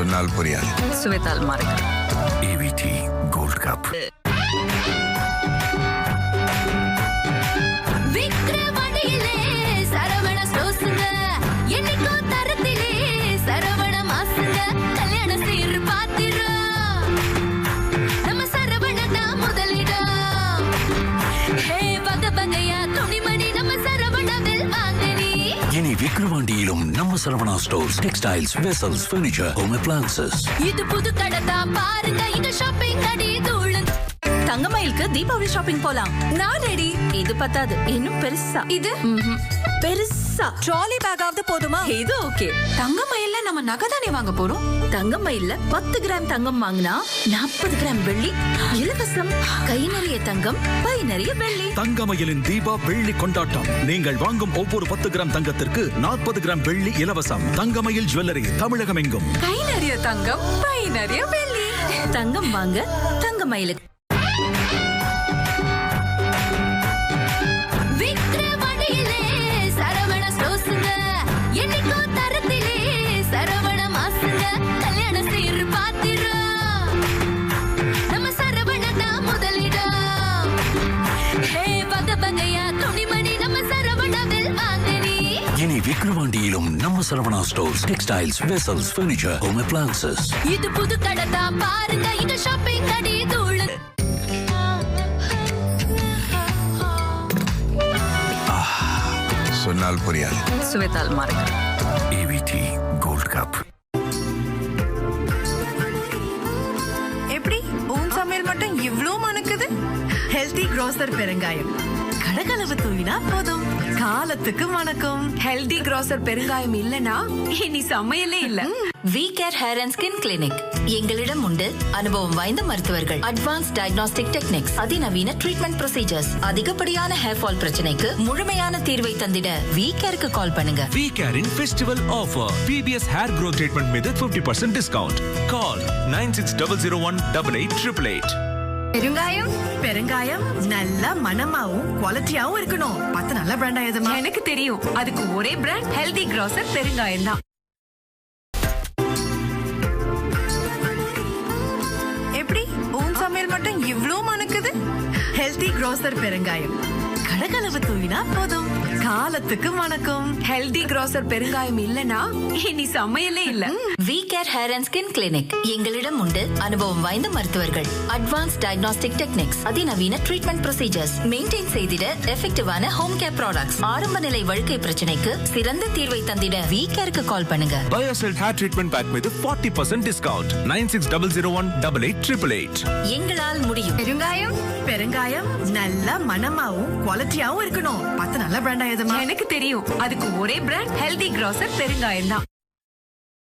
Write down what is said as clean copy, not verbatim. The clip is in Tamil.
சொன்னால் புரியாது. சுவைத்தால் மறைக்கும். AVT gold cup. இனி விக்கிரவாண்டியிலும் நம்ம Saravana stores, textiles, vessels, furniture, home appliances. இது புது கடை பாருங்க, இங்க ஷாப்பிங் அடிதுள்ள. தங்கமயிலுக்கு தீபாவளி ஷாப்பிங் போலாம். நான் ரெடி. இது பத்தாது, இன்னும் பெருசா. இது பெருசா ட்ராலி பேக்காவது போதுமா? இது ஓகே. தங்கமயில்ல நம்ம நகை தானே வாங்க போறோம். தங்கமயில்ல 10 கிராம் தங்கம் வாங்கினா 40 கிராம் வெள்ளி இலவசம். கை நிறைய தங்கம், பை நிறைய வெள்ளி. தங்கமயிலின் தீபா வெள்ளி கொண்டாட்டம். நீங்கள் வாங்கும் ஒவ்வொரு 10 கிராம் தங்கத்திற்கு 40 கிராம் வெள்ளி இலவசம். தங்கமயில் ஜுவல்லரி தமிழகம் எங்கும். கை நிறைய தங்கம், பை நிறைய வெள்ளி. தங்கம் வாங்க தங்கமயிலுக்கு. இனி விக்கிரவாண்டியிலும் நம்ம Saravana stores, textiles, vessels, furniture, home appliances. இது புது கடை பாருங்க, இங்க ஷாப்பிங் அடிதுள்ள. சொன்னால் புரியாது. சுவைத்தால் மறைக்கும். AVT gold cup. எப்படி உன் சமையல் மட்டும் இவ்ளோ மணக்குது? ஹெல்தி க்ரோசர் பெருங்காயம். கடகளவு தூவினா போதும், காலத்துக்கு மணக்கும். ஹெல்தி க்ரோசர் பெருங்காயம் இல்லனா இனி சமையலே இல்ல. We care hair and skin clinic. எங்களிடம் உண்டு அனுபவம் வாய்ந்த மருத்துவர்கள், அட்வான்ஸ் டயக்னாஸ்டிக் டெக்னிக்ஸ், அதிநவீன ட்ரீட்மெண்ட் ப்ரொசீஜர்ஸ். அதிகப்படியான ஹேர் ஃபால் பிரச்சனைக்கு முழுமையான தீர்வை தந்திட வி கேருக்கு கால் பண்ணுங்க. வி கேரின் festival offer. PBS hair growth treatment மீது 50% டிஸ்கவுண்ட். கால் 9601888888. பெருங்காயம் பெருங்காயம் நல்ல மணமாவும் குவாலிட்டியாவும் இருக்கணும். பார்த்து நல்ல பிராண்டா எதுமா? எனக்கு தெரியும், அதுக்கு ஒரே பிராண்ட் ஹெல்தி க்ரோசர் பெருங்காயம் தான். எப்படி உன் சமையல் மட்டும் இவ்ளோ மணக்குது? ஹெல்தி க்ரோசர் பெருங்காயம். கடகளவு தூவினா போதும், காலத்துக்கு மணக்கும். ஹெல்தி க்ரோசர் பெருங்காயம் இல்லனா இனி சமையலே இல்ல. We care hair and skin clinic. எங்களிடம் உண்டு அனுபவம் வாய்ந்த மருத்துவர்கள், அட்வான்ஸ் டயக்னாஸ்டிக் டெக்னிக்ஸ், அதிநவீன ட்ரீட்மெண்ட் ப்ரொசீஜர்ஸ். மெயின்டைன் செய்திட எஃபெக்டிவான ஹோம் கேர் ப்ராடக்ட்ஸ். ஆரம்ப நிலை வழுக்கை பிரச்சனைக்கு சிறந்த தீர்வை தந்திட வி கேருக்கு கால் பண்ணுங்க. பயோசெல் ஹேர் ட்ரீட்மெண்ட் பேக் மீது 40% டிஸ்கவுண்ட். 9600188888. எங்களால் முடியும். பெருங்காயம் பெருங்காயம் நல்ல மணமாவும் குவாலிட்டியாவும் இருக்கணும். பார்த்து நல்ல பிராண்டா எதுமா? எனக்கு தெரியும், அதுக்கு ஒரே பிராண்ட் ஹெல்தி க்ரோசர் பெருங்காயம் தான்.